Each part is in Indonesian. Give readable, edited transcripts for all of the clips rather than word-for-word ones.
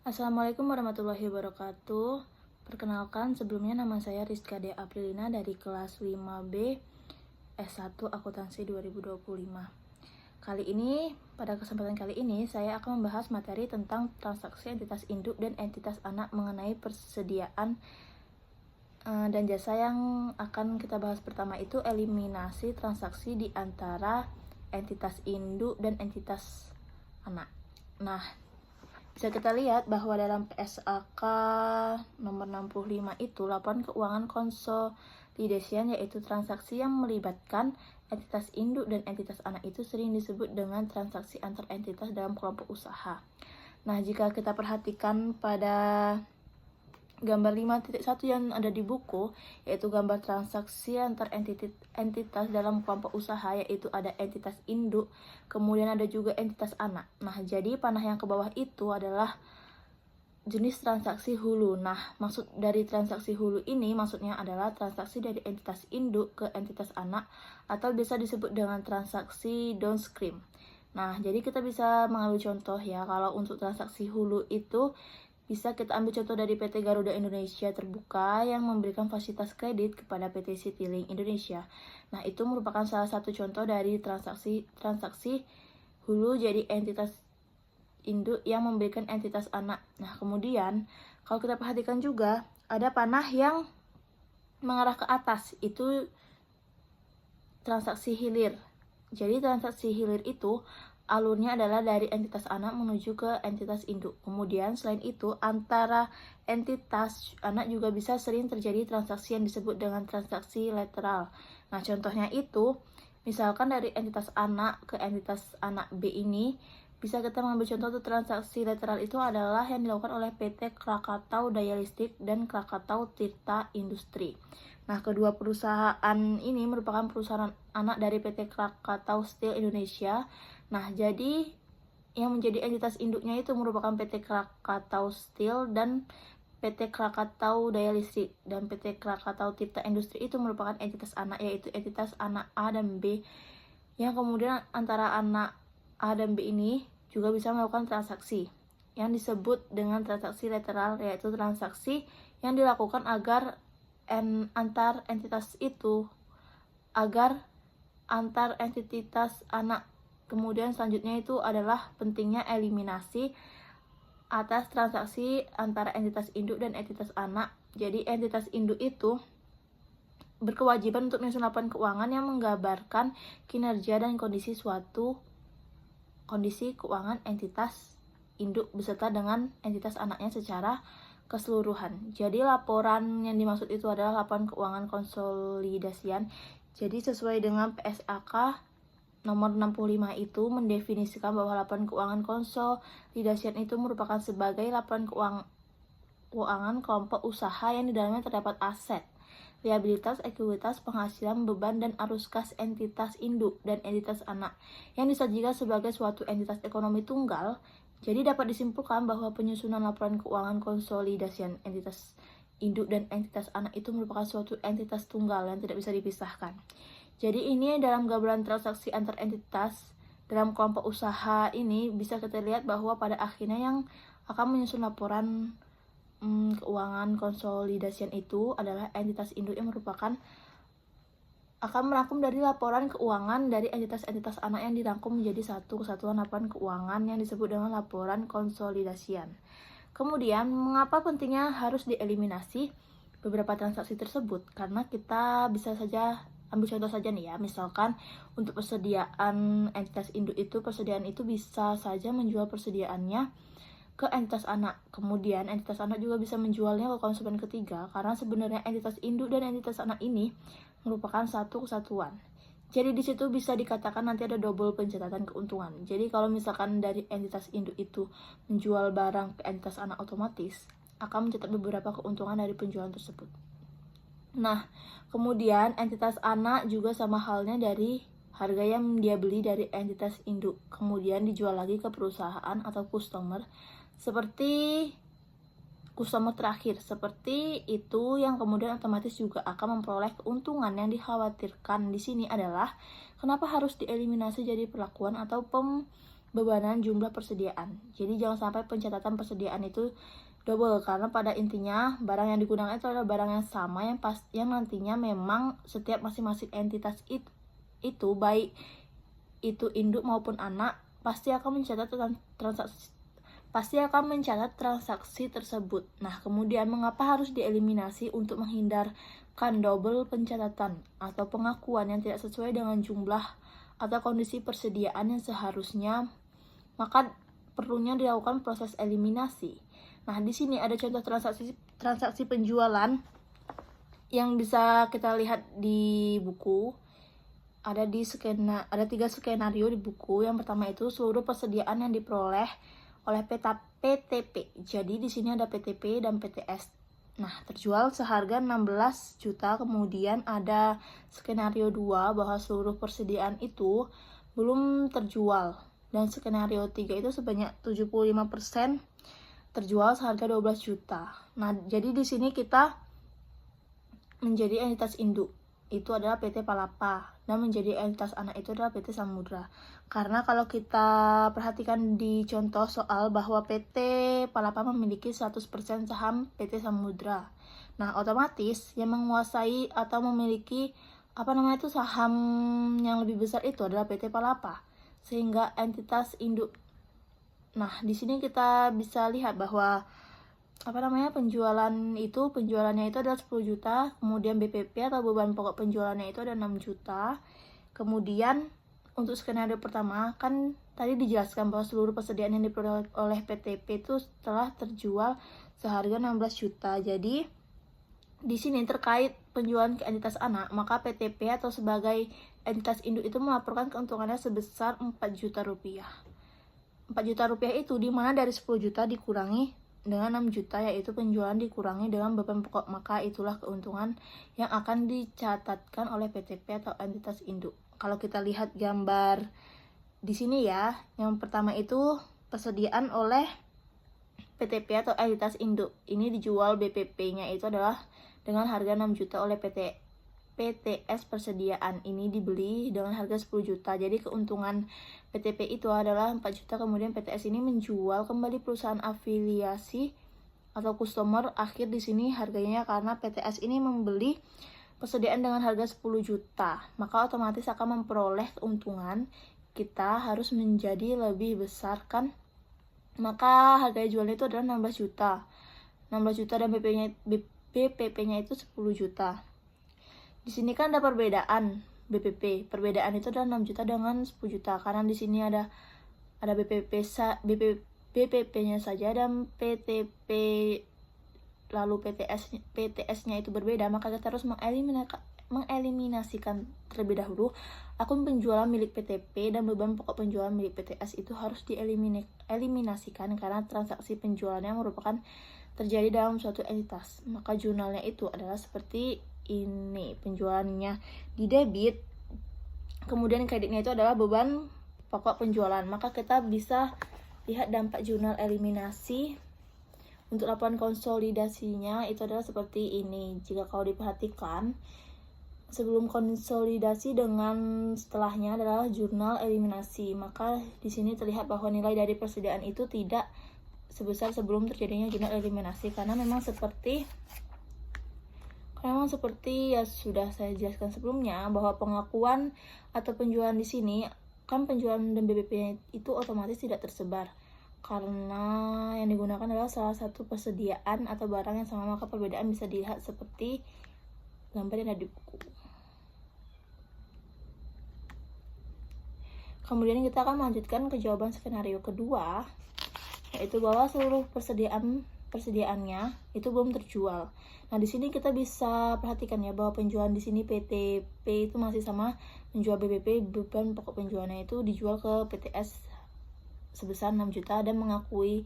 Assalamualaikum warahmatullahi wabarakatuh. Perkenalkan, sebelumnya nama saya Rizka D. Aprilina dari kelas 5B S1 Akuntansi 2025. Pada kesempatan kali ini, saya akan membahas materi tentang transaksi entitas induk dan entitas anak mengenai persediaan dan jasa. Yang akan kita bahas pertama itu eliminasi transaksi di antara entitas induk dan entitas anak. Nah, bisa kita lihat bahwa dalam PSAK nomor 65 itu laporan keuangan consolidation, yaitu transaksi yang melibatkan entitas induk dan entitas anak itu sering disebut dengan transaksi antar entitas dalam kelompok usaha. Nah, jika kita perhatikan pada gambar 5.1 yang ada di buku, yaitu gambar transaksi antar entitas dalam kelompok usaha, yaitu ada entitas induk, kemudian ada juga entitas anak. Nah, jadi panah yang ke bawah itu adalah jenis transaksi hulu. Nah, maksud dari transaksi hulu ini maksudnya adalah transaksi dari entitas induk ke entitas anak, atau bisa disebut dengan transaksi downstream. Nah, jadi kita bisa mengambil contoh ya. Kalau untuk transaksi hulu itu bisa kita ambil contoh dari PT Garuda Indonesia Terbuka yang memberikan fasilitas kredit kepada PT Citylink Indonesia. Nah, itu merupakan salah satu contoh dari transaksi hulu jadi entitas induk yang memberikan entitas anak. Nah, kemudian kalau kita perhatikan juga ada panah yang mengarah ke atas, itu transaksi hilir. Jadi transaksi hilir itu alurnya adalah dari entitas anak menuju ke entitas induk. Kemudian selain itu antara entitas anak juga bisa sering terjadi transaksi yang disebut dengan transaksi lateral. Nah, contohnya itu misalkan dari entitas anak ke entitas anak B ini, bisa kita mengambil contoh untuk transaksi lateral itu adalah yang dilakukan oleh PT Krakatau Daya Listrik dan Krakatau Tirta Industri. Nah, kedua perusahaan ini merupakan perusahaan anak dari PT Krakatau Steel Indonesia. Nah, jadi yang menjadi entitas induknya itu merupakan PT Krakatau Steel dan PT Krakatau Daya Listrik, dan PT Krakatau Tirta Industri itu merupakan entitas anak, yaitu entitas anak A dan B, yang kemudian antara anak A dan B ini juga bisa melakukan transaksi yang disebut dengan transaksi lateral, yaitu transaksi yang dilakukan agar antar entitas anak. Kemudian selanjutnya itu adalah pentingnya eliminasi atas transaksi antara entitas induk dan entitas anak. Jadi entitas induk itu berkewajiban untuk menyusun laporan keuangan yang menggambarkan kinerja dan kondisi keuangan entitas induk beserta dengan entitas anaknya secara keseluruhan. Jadi laporan yang dimaksud itu adalah laporan keuangan konsolidasian. Jadi sesuai dengan PSAK nomor 65 itu mendefinisikan bahwa laporan keuangan konsolidasian itu merupakan sebagai laporan keuangan kelompok usaha yang di dalamnya terdapat aset, liabilitas, ekuitas, penghasilan, beban, dan arus kas entitas induk dan entitas anak yang disajikan sebagai suatu entitas ekonomi tunggal. Jadi dapat disimpulkan bahwa penyusunan laporan keuangan konsolidasian entitas induk dan entitas anak itu merupakan suatu entitas tunggal yang tidak bisa dipisahkan. Jadi ini dalam gambaran transaksi antar entitas dalam kelompok usaha ini bisa kita lihat bahwa pada akhirnya yang akan menyusun laporan keuangan konsolidasian itu adalah entitas induk yang merupakan akan merangkum dari laporan keuangan dari entitas-entitas anak yang dirangkum menjadi satu kesatuan laporan keuangan yang disebut dengan laporan konsolidasian. Kemudian, mengapa pentingnya harus dieliminasi beberapa transaksi tersebut? Karena kita bisa saja ambil contoh saja nih ya, misalkan untuk persediaan entitas induk itu, persediaan itu bisa saja menjual persediaannya ke entitas anak. Kemudian entitas anak juga bisa menjualnya ke konsumen ketiga, karena sebenarnya entitas induk dan entitas anak ini merupakan satu kesatuan. Jadi di situ bisa dikatakan nanti ada double pencatatan keuntungan. Jadi kalau misalkan dari entitas induk itu menjual barang ke entitas anak, otomatis akan mencatat beberapa keuntungan dari penjualan tersebut. Nah, kemudian entitas anak juga sama halnya dari harga yang dia beli dari entitas induk, kemudian dijual lagi ke perusahaan atau customer terakhir seperti itu, yang kemudian otomatis juga akan memperoleh keuntungan. Yang dikhawatirkan di sini adalah kenapa harus dieliminasi jadi perlakuan atau bebanan jumlah persediaan. Jadi jangan sampai pencatatan persediaan itu double, karena pada intinya barang yang digunakan itu adalah barang yang sama yang nantinya memang setiap masing-masing entitas itu baik itu induk maupun anak pasti akan mencatat transaksi tersebut. Nah, kemudian mengapa harus dieliminasi? Untuk menghindarkan double pencatatan atau pengakuan yang tidak sesuai dengan jumlah atau kondisi persediaan yang seharusnya, maka perlunya dilakukan proses eliminasi. Nah, di sini ada contoh transaksi penjualan yang bisa kita lihat di buku. Ada 3 skenario di buku. Yang pertama itu seluruh persediaan yang diperoleh oleh PTP. Jadi di sini ada PTP dan PTS. Nah, terjual seharga 16 juta. Kemudian ada skenario 2 bahwa seluruh persediaan itu belum terjual. Dan skenario 3 itu sebanyak 75% terjual seharga 12 juta. Nah, jadi di sini kita menjadi entitas induk itu adalah PT Palapa, dan menjadi entitas anak itu adalah PT Samudra. Karena kalau kita perhatikan di contoh soal bahwa PT Palapa memiliki 100% saham PT Samudra. Nah, otomatis yang menguasai atau memiliki saham yang lebih besar itu adalah PT Palapa, sehingga entitas induk. Nah, di sini kita bisa lihat bahwa penjualannya itu adalah 10 juta, kemudian BPP atau beban pokok penjualannya itu ada 6 juta. Kemudian untuk skenario pertama kan tadi dijelaskan bahwa seluruh persediaan yang diperoleh oleh PTP itu telah terjual seharga 16 juta. Jadi di sini terkait penjualan ke entitas anak, maka PTP atau sebagai entitas induk itu melaporkan keuntungannya sebesar 4 juta rupiah. 4 juta rupiah itu dimana dari 10 juta dikurangi dengan 6 juta, yaitu penjualan dikurangi dengan beban pokok, maka itulah keuntungan yang akan dicatatkan oleh PTP atau entitas induk. Kalau kita lihat gambar di sini ya, yang pertama itu persediaan oleh PTP atau entitas induk. Ini dijual BPP-nya itu adalah dengan harga 6 juta oleh PTS persediaan. Ini dibeli dengan harga 10 juta. Jadi keuntungan PTP itu adalah 4 juta. Kemudian PTS ini menjual kembali perusahaan afiliasi atau customer akhir di sini harganya, karena PTS ini membeli persediaan dengan harga 10 juta. Maka otomatis akan memperoleh keuntungan kita harus menjadi lebih besar kan. Maka harga jualnya itu adalah 16 juta. 16 juta dan BPP-nya itu 10 juta. Di sini kan ada perbedaan BPP. Perbedaan itu adalah 6 juta dengan 10 juta. Karena di sini ada BPP-nya saja dan PTP lalu PTS-nya itu berbeda, maka kita harus mengeliminasikan terlebih dahulu akun penjualan milik PTP dan beban pokok penjualan milik PTS itu harus dieliminasikan karena transaksi penjualannya merupakan terjadi dalam suatu entitas. Maka jurnalnya itu adalah seperti ini, penjualannya di debit, kemudian kreditnya itu adalah beban pokok penjualan. Maka kita bisa lihat dampak jurnal eliminasi. Untuk laporan konsolidasinya itu adalah seperti ini. Jika kau diperhatikan, sebelum konsolidasi dengan setelahnya adalah jurnal eliminasi. Maka di sini terlihat bahwa nilai dari persediaan itu tidak sebesar sebelum terjadinya jurnal eliminasi, karena memang seperti ya sudah saya jelaskan sebelumnya bahwa pengakuan atau penjualan di sini kan penjualan dan BPP itu otomatis tidak tersebar karena yang digunakan adalah salah satu persediaan atau barang yang sama, maka perbedaan bisa dilihat seperti gambar yang ada di buku. Kemudian kita akan melanjutkan ke jawaban skenario kedua, yaitu bahwa seluruh persediaannya itu belum terjual. Nah, di sini kita bisa perhatikan ya bahwa penjualan di sini PTP itu masih sama menjual BPP, beban pokok penjualannya itu dijual ke PTS sebesar 6 juta dan mengakui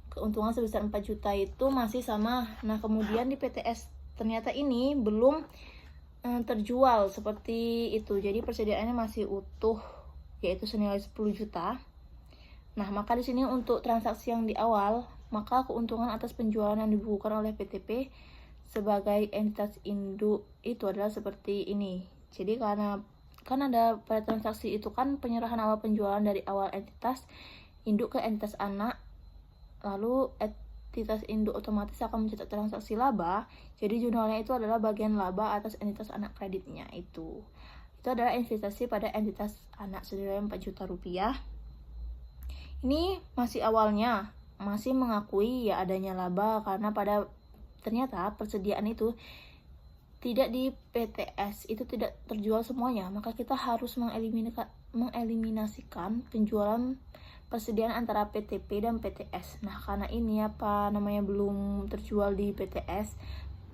keuntungan sebesar 4 juta itu masih sama. Nah, kemudian di PTS ternyata ini belum terjual seperti itu. Jadi persediaannya masih utuh, yaitu senilai 10 juta. Nah, maka di sini untuk transaksi yang di awal, maka keuntungan atas penjualan yang dibukukan oleh PTP sebagai entitas induk itu adalah seperti ini. Jadi karena kan ada pada transaksi itu kan penyerahan awal penjualan dari awal entitas induk ke entitas anak, lalu entitas induk otomatis akan mencatat transaksi laba. Jadi jurnalnya itu adalah bagian laba atas entitas anak kreditnya itu adalah investasi pada entitas anak senilai 4 juta rupiah. Ini masih awalnya, masih mengakui ya adanya laba karena ternyata persediaan itu tidak di PTS itu tidak terjual semuanya, maka kita harus mengeliminasikan penjualan persediaan antara PTP dan PTS. Nah, karena ini belum terjual di PTS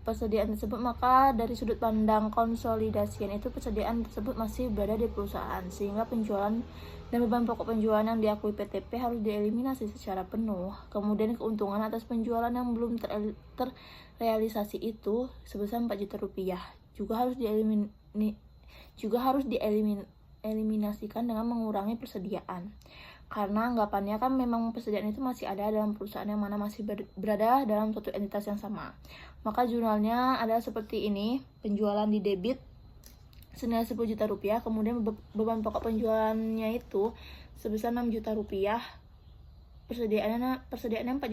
persediaan tersebut, maka dari sudut pandang konsolidasian itu persediaan tersebut masih berada di perusahaan, sehingga penjualan dan beban pokok penjualan yang diakui PTP harus dieliminasi secara penuh. Kemudian keuntungan atas penjualan yang belum terrealisasi itu sebesar 4 juta rupiah juga harus dieliminasikan dengan mengurangi persediaan. Karena anggapannya kan memang persediaan itu masih ada dalam perusahaan yang mana masih berada dalam suatu entitas yang sama. Maka jurnalnya ada seperti ini, penjualan di debit senilai 10 juta rupiah, kemudian beban pokok penjualannya itu sebesar 6 juta rupiah, persediaannya 4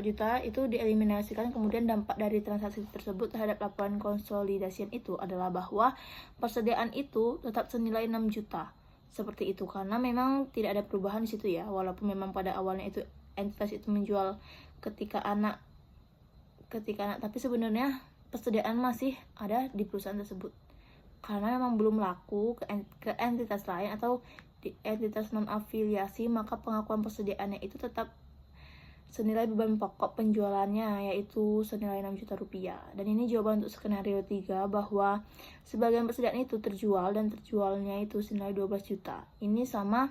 juta itu dieliminasikan. Kemudian dampak dari transaksi tersebut terhadap laporan konsolidasian itu adalah bahwa persediaan itu tetap senilai 6 juta. Seperti itu, karena memang tidak ada perubahan di situ ya, walaupun memang pada awalnya itu entitas itu menjual ketika anak, tapi sebenarnya persediaan masih ada di perusahaan tersebut karena memang belum laku ke entitas lain atau di entitas non afiliasi, maka pengakuan persediaannya itu tetap senilai beban pokok penjualannya, yaitu senilai 6 juta rupiah. Dan ini jawaban untuk skenario 3, bahwa sebagian persediaan itu terjual dan terjualnya itu senilai 12 juta. Ini sama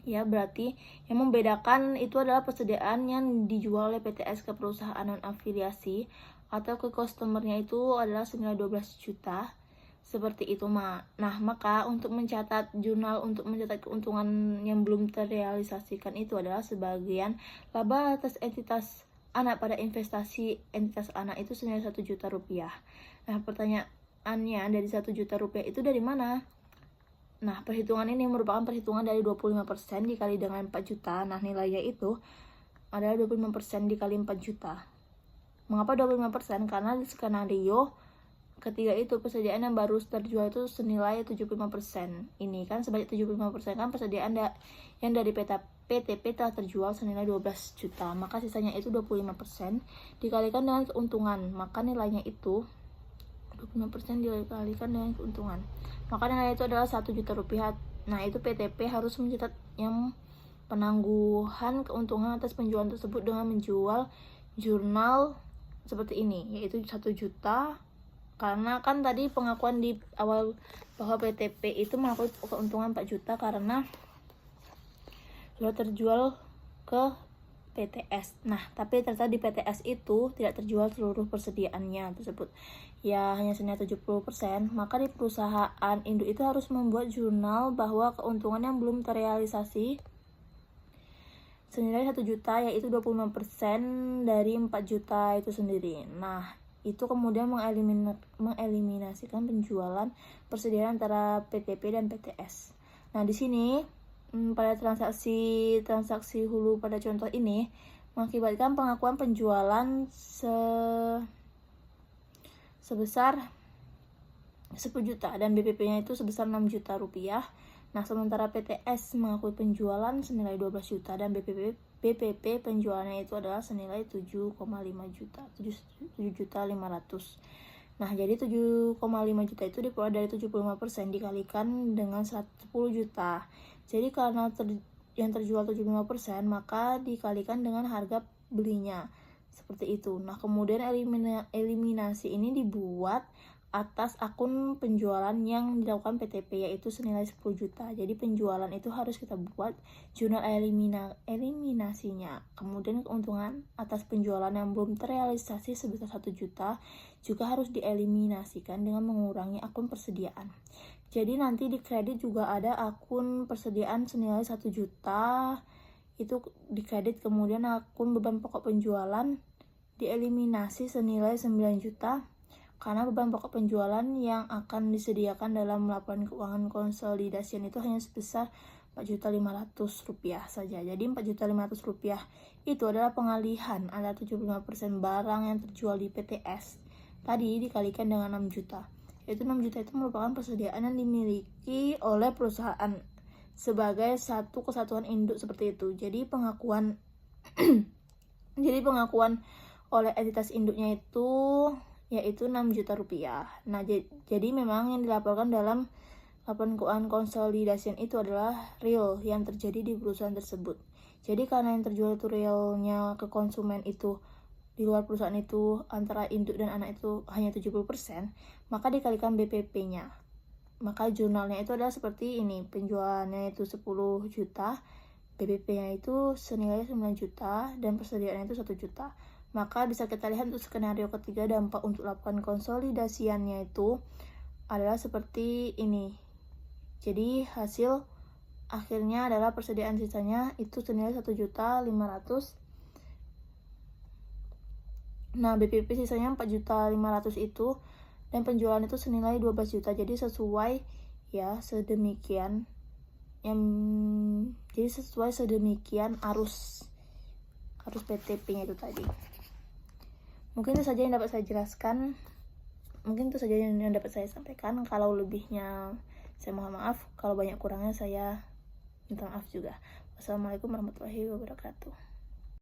ya, berarti yang membedakan itu adalah persediaan yang dijual oleh PTS ke perusahaan non afiliasi atau ke customernya itu adalah senilai 12 juta. Seperti itu, Nah, maka untuk mencatat jurnal untuk mencatat keuntungan yang belum terrealisasikan itu adalah sebagian laba atas entitas anak pada investasi entitas anak itu senilai 1 juta rupiah. Nah, pertanyaannya, dari 1 juta rupiah itu dari mana? Nah, perhitungan ini merupakan perhitungan dari 25% dikali dengan 4 juta. Nah, nilainya itu adalah 25% dikali 4 juta. Mengapa 25%? Karena di skenario ketiga itu persediaan yang baru terjual itu senilai 75%. Ini kan sebanyak 75% kan persediaan yang dari PTP telah terjual senilai 12 juta. Maka sisanya itu 25% dikalikan dengan keuntungan. Maka nilainya itu 25% dikalikan dengan keuntungan. Maka nilainya itu adalah 1 juta rupiah. Nah, itu PTP harus mencatat yang penangguhan keuntungan atas penjualan tersebut dengan menjual jurnal seperti ini, yaitu 1 juta. Karena kan tadi pengakuan di awal bahwa PTP itu mengakui keuntungan 4 juta karena sudah terjual ke PTS. Nah, tapi ternyata di PTS itu tidak terjual seluruh persediaannya tersebut. Ya, hanya senilai 70%. Maka di perusahaan induk itu harus membuat jurnal bahwa keuntungan yang belum terrealisasi senilai 1 juta, yaitu 25% dari 4 juta itu sendiri. Nah, itu kemudian mengeliminasikan penjualan persediaan antara PTP dan PTS. Nah, di sini pada transaksi hulu pada contoh ini mengakibatkan pengakuan penjualan sebesar 10 juta dan BPP-nya itu sebesar 6 juta rupiah. Nah, sementara PTS mengakui penjualan senilai 12 juta dan BPP penjualannya itu adalah senilai 7,5 juta, 7.500. Nah, jadi 7,5 juta itu diperoleh dari 75% dikalikan dengan 10 juta. Jadi karena yang terjual 75%, maka dikalikan dengan harga belinya. Seperti itu. Nah, kemudian eliminasi ini dibuat atas akun penjualan yang dilakukan PTP, yaitu senilai 10 juta. Jadi penjualan itu harus kita buat jurnal eliminasinya. Kemudian keuntungan atas penjualan yang belum terrealisasi sebesar 1 juta juga harus dieliminasikan dengan mengurangi akun persediaan. Jadi nanti di kredit juga ada akun persediaan senilai 1 juta, itu di kredit. Kemudian akun beban pokok penjualan dieliminasi senilai 9 juta. karena beban pokok penjualan yang akan disediakan dalam laporan keuangan konsolidasian itu hanya sebesar Rp4.500.000 saja. Jadi Rp4.500.000 itu adalah pengalihan antara 75% barang yang terjual di PTS tadi dikalikan dengan 6 juta. Yaitu 6 juta itu merupakan persediaan yang dimiliki oleh perusahaan sebagai satu kesatuan induk seperti itu. Jadi pengakuan oleh entitas induknya itu yaitu 6 juta rupiah. Nah, jadi memang yang dilaporkan dalam laporan keuangan konsolidasian itu adalah real yang terjadi di perusahaan tersebut. Jadi karena yang terjual itu realnya ke konsumen itu di luar perusahaan itu antara induk dan anak itu hanya 70%, maka dikalikan BPP-nya. Maka jurnalnya itu adalah seperti ini, penjualannya itu 10 juta, BPP-nya itu senilai 9 juta, dan persediaannya itu 1 juta. Maka bisa kita lihat untuk skenario ketiga, dampak untuk laporan konsolidasiannya itu adalah seperti ini. Jadi hasil akhirnya adalah persediaan sisanya itu senilai 1.500.000. Nah, BPP sisanya 4.500.000 itu, dan penjualan itu senilai 12 juta. Jadi sesuai ya sedemikian arus PTP-nya itu tadi. Mungkin itu saja yang dapat saya jelaskan. Mungkin itu saja yang dapat saya sampaikan. Kalau lebihnya saya mohon maaf. Kalau banyak kurangnya saya minta maaf juga. Wassalamualaikum warahmatullahi wabarakatuh.